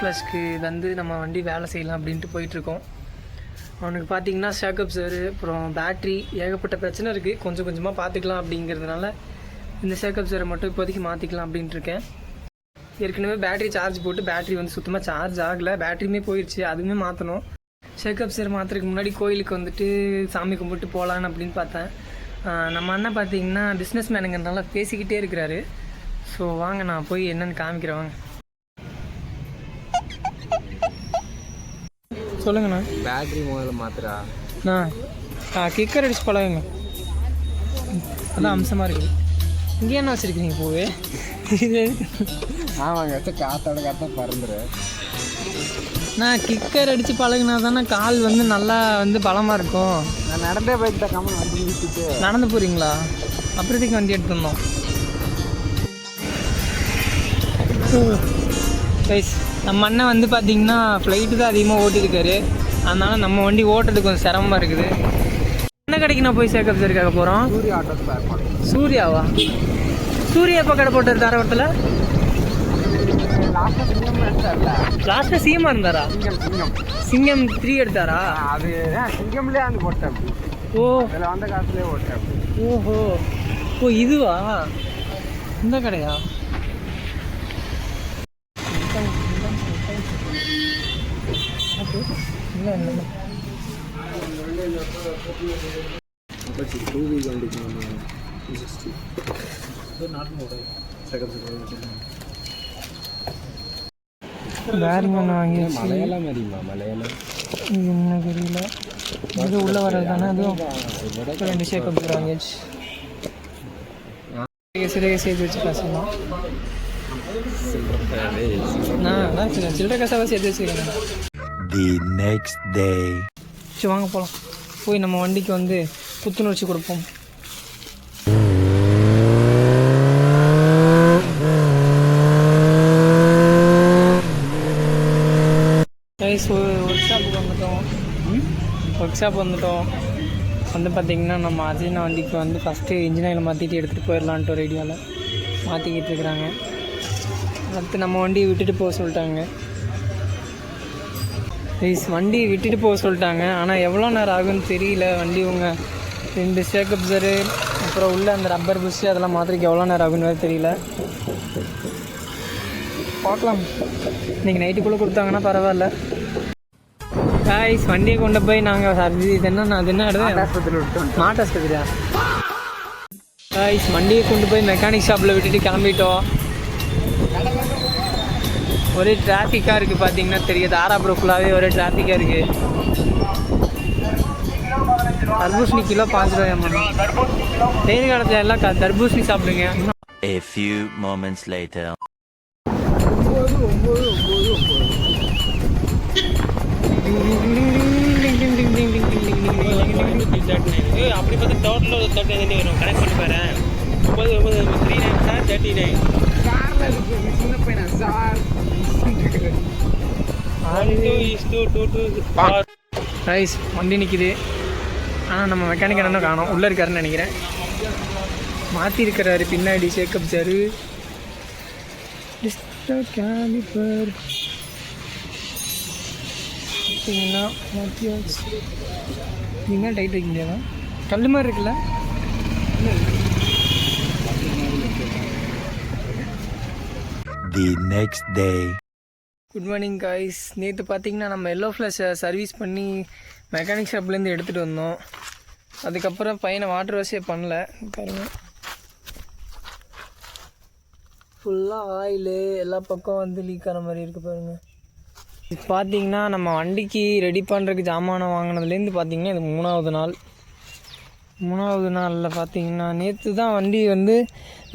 ஃப்ளாஷ்க்கு வந்து நம்ம வண்டி வேலை செய்யலாம் அப்படின்ட்டு போயிட்டுருக்கோம். அவனுக்கு பார்த்திங்கன்னா ஷாக்கப் சார் அப்புறம் பேட்ரி ஏகப்பட்ட பிரச்சனை இருக்குது, கொஞ்சம் கொஞ்சமாக பார்த்துக்கலாம் அப்படிங்கிறதுனால இந்த ஷாக்கப் சாரை மட்டும் இப்போதைக்கு மாற்றிக்கலாம் அப்படின்ட்டு இருக்கேன். ஏற்கனவே பேட்ரி சார்ஜ் போட்டு பேட்ரி வந்து சுத்தமாக சார்ஜ் ஆகலை, பேட்ரியுமே போயிடுச்சு, அதுவுமே மாற்றணும். ஷேக்கப் சார் மாற்றுறதுக்கு முன்னாடி கோயிலுக்கு வந்துட்டு சாமி கும்பிட்டு போகலான்னு அப்படின்னு பார்த்தேன். நம்ம அண்ணன் பார்த்தீங்கன்னா பிஸ்னஸ் மேனுங்கிறதுனால பேசிக்கிட்டே இருக்கிறாரு. ஸோ வாங்க நான் போய் என்னென்னு காமிக்கிறேன். வாங்க சொல்லுங்கண்ணா. பேட்ரி முதல்ல மாத்திரா கிக்கர் அடிச்சு பழகுங்க, அதான் அம்சமாக இருக்குது. இங்கே என்ன வச்சுருக்கீங்க பூவே? ஆமாங்க, காற்றோட காற்ற பறந்துரு. நான் கிக்கர் அடித்து பழகுனா தானே கால் வந்து நல்லா வந்து பலமாக இருக்கும். நான் நடந்தே போயிட்டு கம்மன் வண்டி நிறுத்திட்டு நடந்து போகிறீங்களா? அப்புறத்துக்கு வண்டி எடுத்துருந்தோம். ரைஸ் நம்ம அண்ணன் வந்து பார்த்திங்கன்னா ஃப்ளைட்டு தான் அதிகமாக ஓட்டியிருக்காரு, அதனால் நம்ம வண்டி ஓட்டுறதுக்கு கொஞ்சம் சிரமமாக இருக்குது. என்ன கடைக்கு நான் போய் ஷேக்கப் சாருக்காக போகிறோம்? சூர்யா ஆட்டோ. சூர்யாவா? சூர்யா எப்போ கடை போட்டார் தாரவரத்தில்? லாஸ்ட்டாக சிஎம்மாக இருந்தாரா? சிங்கம் 3 எடுத்தாரா? அது சிங்கம்லேயே வந்து போட்டேன். ஓ, அதில் வந்த காசுலேயே போட்டேன். ஓஹோ, ஓ இதுவா இந்த கடையா? இல்லை இல்லை, பேரிங் ஒன்று வாங்கி மலையெல்லாம் மாதிரிமா மலையெல்லாம் என்ன தெரியல. இது உள்ளே வர்றது தானே, அதுவும் 2 ஷேக்கப் வாங்கியாச்சு. சிறிய சேர்த்து வச்சு பேசலாம். நான் சில்லறை காசாக சேர்த்து வச்சுக்கிறேன். The next day. சரி வாங்க போகலாம், போய் நம்ம வண்டிக்கு வந்து புத்துணர்ச்சி கொடுப்போம். ஒர்க் ஷாப் வந்துட்டோம். வந்து பார்த்திங்கன்னா நம்ம அஜினா வண்டிக்கு வந்து ஃபஸ்ட்டு இன்ஜின் ஆயில் மாற்றிட்டு எடுத்துகிட்டு போயிடலான்ட்டு ஒரு ஐடியாவில் மாற்றிக்கிட்டு இருக்கிறாங்க. அடுத்து நம்ம வண்டியை விட்டுட்டு போக சொல்லிட்டாங்க. வண்டி விட்டுட்டு போக சொல்லிட்டாங்க, ஆனால் எவ்வளோ நேரம் ஆகுன்னு தெரியல. வண்டி உங்க 2 ஷேக்கப் சரு அப்புறம் உள்ள அந்த ரப்பர் புஷ் அதெல்லாம் மாத்திரைக்கு எவ்வளோ நேரம் ஆகுன்னு தெரியல. பார்க்கலாம், இன்றைக்கி நைட்டுக்குள்ளே கொடுத்தாங்கன்னா பரவாயில்ல. காய்ஸ் வண்டியை கொண்டு போய் நாங்கள் இது என்ன மாட்டு ஆஸ்பத்திரியா? காய்ஸ் வண்டியை கொண்டு போய் மெக்கானிக் ஷாப்பில் விட்டுட்டு கிளம்பிட்டோம். ஒரே டிராஃபிக்காக இருக்குது, பார்த்தீங்கன்னா தெரியுது. ஆராபுரம் ஃபுல்லாகவே ஒரே டிராஃபிக்காக இருக்குது. தர்பூசணி கிலோ 5 ரூபாயாம்மா. வெயில் காலத்தில் எல்லாம் தர்பூசணி சாப்பிடுங்க. A few moments later. அப்படி பார்த்து டோட்டல் 39 வரும். கனெக்ட் பண்ணி பாரு. 39 சின்ன பையனா சார்? ரைஸ் வண்டி நிற்கிது, ஆனால் நம்ம மெக்கானிக் என்ன காணோம், உள்ளே இருக்காருன்னு நினைக்கிறேன். மாற்றிருக்கிறாரு பின்னாடி ஷேக்கப் சாரு. கேலிப்பர் பார்த்தீங்கன்னா மாற்றியாச்சு. நீங்கள் டைட் வைக்க முடியாதா? கல் மாதிரி இருக்குல்ல. The next day. Good morning guys. நேற்று பார்த்தீங்கன்னா நம்ம எல்லோ ஃப்ளாஷை சர்வீஸ் பண்ணி மெக்கானிக் ஷாப்லேருந்து எடுத்துகிட்டு வந்தோம். அதுக்கப்புறம் பையனை வாட்டர் வாஷே பண்ணல. பாருங்கள், ஃபுல்லாக ஆயிலு எல்லா பக்கம் வந்து லீக் ஆகிற மாதிரி இருக்குது பாருங்கள். இது பார்த்திங்கன்னா நம்ம வண்டிக்கு ரெடி பண்ணுறதுக்கு ஜாமானம் வாங்கினதுலேருந்து பார்த்திங்கன்னா இது 3வது நாள். 3வது நாளில் பார்த்திங்கன்னா நேற்று தான் வண்டி வந்து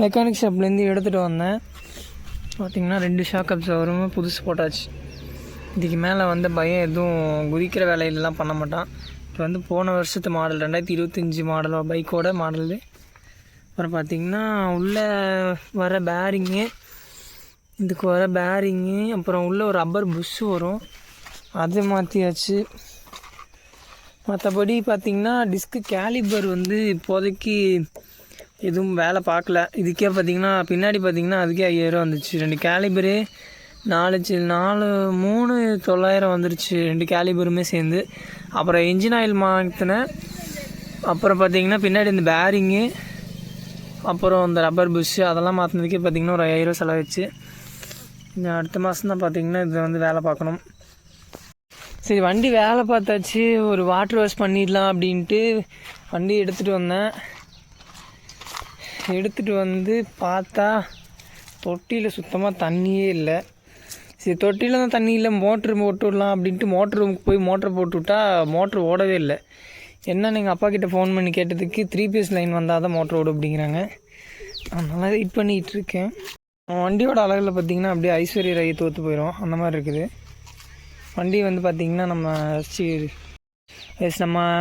மெக்கானிக் ஷாப்லேருந்து எடுத்துகிட்டு வந்தேன். பார்த்திங்கன்னா 2 ஷாக் அப்சர்வருமே புதுசு போட்டாச்சு. இதுக்கு மேலே வந்து பயம் எதுவும் குதிக்கிற வேலையிலலாம் பண்ண மாட்டான். இப்போ வந்து போன வருஷத்து மாடல் 2025 மாடல் பைக்கோட மாடலு. அப்புறம் பார்த்திங்கன்னா உள்ளே வர பேரிங்கு, இதுக்கு வர பேரிங்கு, அப்புறம் உள்ளே ஒரு ரப்பர் புஷ்ஷு வரும், அது மாற்றியாச்சு. மற்றபடி பார்த்திங்கன்னா டிஸ்க்கு கேலிபர் வந்து இப்போதைக்கு எதுவும் வேலை பார்க்கல. இதுக்கே பார்த்திங்கன்னா பின்னாடி பார்த்திங்கன்னா அதுக்கே 5000 வந்துச்சு. 2 கேலிபரு 3,900 வந்துருச்சு 2 கேலிபருமே சேர்ந்து. அப்புறம் இன்ஜின் ஆயில் மாற்றினேன். அப்புறம் பார்த்திங்கன்னா பின்னாடி இந்த பேரிங்கு, அப்புறம் இந்த ரப்பர் புஷ்ஷு அதெல்லாம் மாற்றினதுக்கே பார்த்திங்கன்னா ஒரு 5,000 செலவாச்சு. அடுத்த மாதம் தான் பார்த்திங்கன்னா இதை வந்து வேலை பார்க்கணும். சரி, வண்டி வேலை பார்த்தாச்சு, ஒரு வாட்டர் வாஷ் பண்ணிடலாம் அப்படின்ட்டு வண்டி எடுத்துகிட்டு வந்தேன். எடுத்துகிட்டு வந்து பார்த்தா தொட்டியில் சுத்தமாக தண்ணியே இல்லை. சரி, தொட்டியில் தான் தண்ணி இல்லை, மோட்ரு போட்டு விடலாம் அப்படின்ட்டு மோட்ரு ரூமுக்கு போய் மோட்ரு போட்டு விட்டா மோட்ரு ஓடவே இல்லை. என்னன்னு எங்கள் அப்பா கிட்டே ஃபோன் பண்ணி கேட்டதுக்கு 3 பேஸ் லைன் வந்தால் தான் மோட்ரு ஓடும் அப்படிங்கிறாங்க. அதனால் வெயிட் பண்ணிகிட்டு இருக்கேன். வண்டியோட அழகில் பார்த்திங்கன்னா அப்படியே ஐஸ்வர்யா ராய் தோற்று போயிடும், அந்த மாதிரி இருக்குது வண்டி. வந்து பார்த்திங்கன்னா நம்ம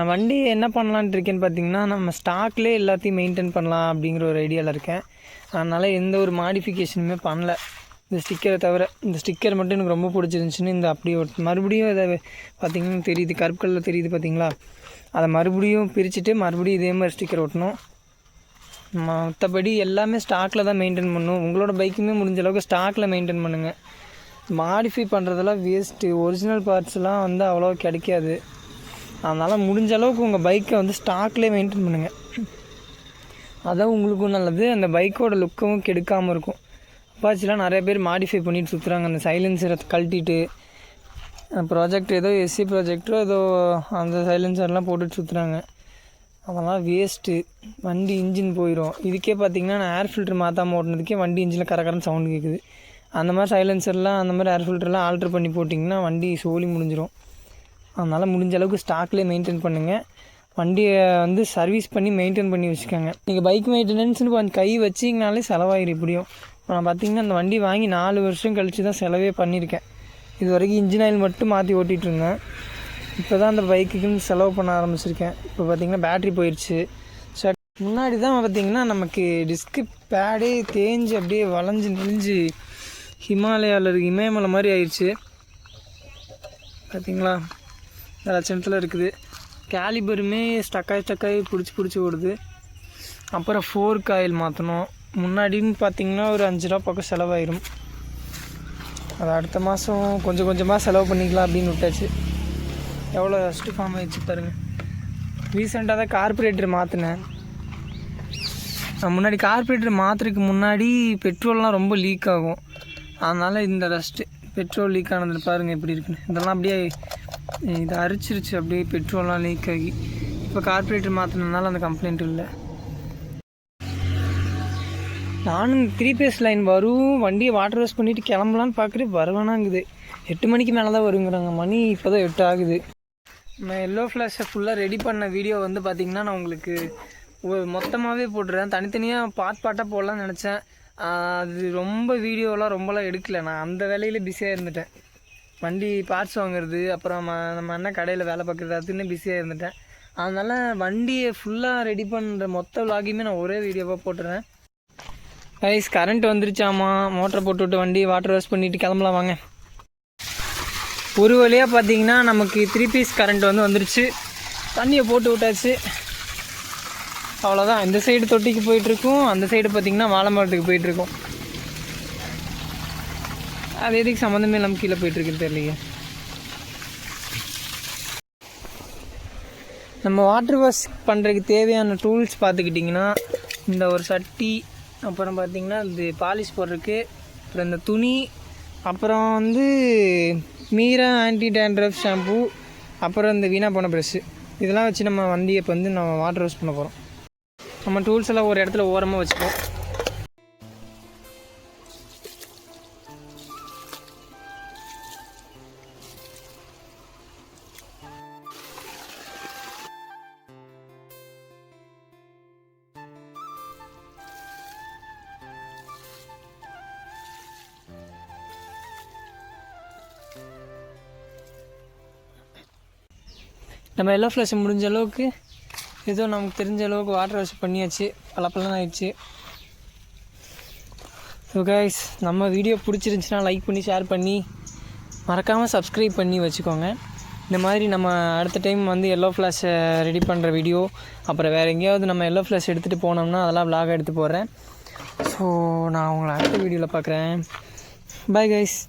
வண்டி என்ன பண்ணலான்ட்டு இருக்கேன்னு பார்த்திங்கன்னா, நம்ம ஸ்டாக்லேயே எல்லாத்தையும் மெயின்டைன் பண்ணலாம் அப்படிங்கிற ஒரு ஐடியாவில் இருக்கேன். அதனால் எந்த ஒரு மாடிஃபிகேஷனுமே பண்ணல, இந்த ஸ்டிக்கரை தவிர. இந்த ஸ்டிக்கர் மட்டும் எனக்கு ரொம்ப பிடிச்சிருந்துச்சின்னு இந்த அப்படியே மறுபடியும் அதை பார்த்திங்கன்னா தெரியுது, கருப்பு கலரில் தெரியுது பார்த்திங்களா, அதை மறுபடியும் பிரிச்சுட்டு மறுபடியும் இதே மாதிரி ஸ்டிக்கர் ஒட்டணும். மற்றபடி எல்லாமே ஸ்டாக்கில் தான் மெயின்டைன் பண்ணணும். உங்களோட பைக்குமே முடிஞ்ச அளவுக்கு ஸ்டாக்கில் மெயின்டைன் பண்ணுங்கள். மாடிஃபை பண்ணுறதெல்லாம் வேஸ்ட்டு. ஒரிஜினல் பார்ட்ஸ்லாம் வந்து அவ்வளோ கிடைக்காது. அதனால் முடிஞ்ச அளவுக்கு உங்கள் பைக்கை வந்து ஸ்டாக்லேயே மெயின்டைன் பண்ணுங்கள். அதான் உங்களுக்கும் நல்லது, அந்த பைக்கோட லுக்கவும் கெடுக்காமல் இருக்கும். அப்பாச்சிலாம் நிறைய பேர் மாடிஃபை பண்ணிட்டு சுற்றுறாங்க. அந்த சைலன்சரை கழட்டிட்டு ப்ராஜெக்ட் ஏதோ எஸ்சி ப்ராஜெக்டோ ஏதோ அந்த சைலன்சர்லாம் போட்டுட்டு சுற்றுறாங்க. அதெல்லாம் வேஸ்ட்டு. வண்டி இன்ஜின் போயிடும். இதுக்கே பார்த்திங்கன்னா நான் ஏர் ஃபில்ட்ரு மாற்றாமல் ஓட்டினதுக்கே வண்டி இன்ஜினில் கரகரன்னு சவுண்டு கேட்குது. அந்த மாதிரி சைலன்சர்லாம் அந்த மாதிரி ஏர் ஃபில்டர்லாம் ஆல்ட்ரு பண்ணி போட்டிங்கன்னா வண்டி சோலி முடிஞ்சிடும். அதனால் முடிஞ்ச அளவுக்கு ஸ்டாக்லேயே மெயின்டைன் பண்ணுங்கள். வண்டியை வந்து சர்வீஸ் பண்ணி மெயின்டைன் பண்ணி வச்சுக்கோங்க. நீங்கள் பைக் மெயின்டெனன்ஸ்னு கொஞ்சம் கை வச்சிங்கனாலே செலவாயிரும். இப்படியும் நான் பார்த்திங்கன்னா அந்த வண்டி வாங்கி 4 வருஷம் கழித்து தான் செலவே பண்ணியிருக்கேன். இது வரைக்கும் இன்ஜின் ஆயில் மட்டும் மாற்றி ஓட்டிகிட்டு இருந்தேன். இப்போ தான் அந்த பைக்குக்குன்னு செலவு பண்ண ஆரம்பிச்சிருக்கேன். இப்போ பார்த்திங்கன்னா பேட்ரி போயிடுச்சு. முன்னாடி தான் பார்த்திங்கன்னா நமக்கு டிஸ்க்கு பேடே தேஞ்சு அப்படியே வளைஞ்சு நெளிஞ்சு இமயமலை மாதிரி ஆயிடுச்சு. பார்த்திங்களா, இந்த லட்சணத்தில் இருக்குது. கேலிபருமே ஸ்டக்காகி பிடிச்சி ஓடுது. அப்புறம் ஃபோர்க் ஆயில் மாற்றணும். முன்னாடின்னு பார்த்திங்கன்னா ஒரு 5 ரூபா பக்கம் செலவாயிரும். அது அடுத்த மாதம் கொஞ்சம் கொஞ்சமாக செலவு பண்ணிக்கலாம் அப்படின்னு விட்டாச்சு. எவ்வளோ ஃபஸ்ட்டு ஃபார்ம் ஆகிடுச்சு பாருங்கள். ரீசெண்டாக தான் கார்பரேட்டர் மாற்றினேன். முன்னாடி கார்பரேட்டர் மாற்றுறதுக்கு முன்னாடி பெட்ரோல்லாம் ரொம்ப லீக் ஆகும். அதனால் இந்த ரஸ்ட்டு பெட்ரோல் லீக் ஆனது பாருங்கள் எப்படி இருக்குன்னு. இதெல்லாம் அப்படியே இதை அரிச்சிருச்சு, அப்படியே பெட்ரோல்லாம் லீக் ஆகி. இப்போ கார்பரேட்டர் மாற்றினதுனால அந்த கம்ப்ளைண்ட் இல்லை. நானும் 3 பேஸ் லைன் வரும் வண்டியை வாட்டர் வாஷ் பண்ணிவிட்டு கிளம்பலான்னு பார்க்குறேன், வருவானாங்குது. 8 மணிக்கு மேலே தான் வருங்கிறாங்க. மணி இப்போ தான் 8 ஆகுது. நான் எல்லோ ஃப்ளாஷை ஃபுல்லாக ரெடி பண்ண வீடியோ வந்து பார்த்திங்கன்னா நான் உங்களுக்கு மொத்தமாகவே போட்டுறேன். தனித்தனியாக பாட்டாக போடலான்னு நினச்சேன். அது ரொம்ப வீடியோலாம் ரொம்பலாம் எடுக்கலை. நான் அந்த வேலையில் பிஸியாக இருந்துட்டேன். வண்டி பார்ட்ஸ் வாங்குறது, அப்புறம் நம்ம அண்ணன் கடையில் வேலை பார்க்குறது, அதுன்னு பிஸியாக இருந்துட்டேன். அதனால் வண்டியை ஃபுல்லாக ரெடி பண்ணுற மொத்த விலாகையுமே நான் ஒரே வீடியோவாக போட்டுறேன். கைஸ், கரண்ட் வந்துருச்சாமா. மோட்டரை போட்டு விட்டு வண்டி வாட்டர் வாஷ் பண்ணிவிட்டு கிளம்பலாம் வாங்க. ஒரு வழியாக பார்த்தீங்கன்னா நமக்கு 3 பீஸ் கரண்ட் வந்துருச்சு. தண்ணியை போட்டு விட்டாச்சு. அவ்வளோதான். இந்த சைடு தொட்டிக்கு போயிட்டுருக்கும், அந்த சைடு பார்த்திங்கன்னா வாழை மரத்துக்கு போயிட்டுருக்கும். அது எதுக்கு சம்மந்தமே இல்லாமல் கீழே போயிட்டுருக்குன்னு தெரியலையே. நம்ம வாட்டர் வாஷ் பண்ணுறதுக்கு தேவையான டூல்ஸ் பார்த்துக்கிட்டிங்கன்னா இந்த ஒரு சட்டி, அப்புறம் பார்த்திங்கன்னா இது பாலிஷ் போடுறதுக்கு, அப்புறம் இந்த துணி, அப்புறம் மீரா ஆன்டி டேண்ட்ரஃப் ஷாம்பு, அப்புறம் இந்த வீணா போன ப்ரெஷ்ஷு. இதெல்லாம் வச்சு நம்ம வண்டியை இப்போ நம்ம வாட்டர் வாஷ் பண்ண போகிறோம். நம்ம டூல்ஸ் எல்லாம் ஒரு இடத்துல ஓரமாக வச்சுப்போம். நம்ம எல்லோ ஃப்ளாஷ் முடிஞ்ச அளவுக்கு ஏதோ நமக்கு தெரிஞ்ச அளவுக்கு வாட்டர் வாஷ் பண்ணியாச்சு. பலப்பெல்லாம் ஆயிடுச்சு. ஸோ கைஸ், நம்ம வீடியோ பிடிச்சிருந்துச்சின்னா லைக் பண்ணி ஷேர் பண்ணி மறக்காமல் சப்ஸ்கிரைப் பண்ணி வச்சுக்கோங்க. இந்த மாதிரி நம்ம அடுத்த டைம் எல்லோ ஃப்ளாஷை ரெடி பண்ணுற வீடியோ, அப்புறம் வேறு எங்கேயாவது நம்ம எல்லோ ஃப்ளாஷ் எடுத்துகிட்டு போனோம்னா அதெல்லாம் விலாக எடுத்து போடுறேன். ஸோ நான் உங்களை அடுத்த வீடியோவில் பார்க்குறேன். Bye guys.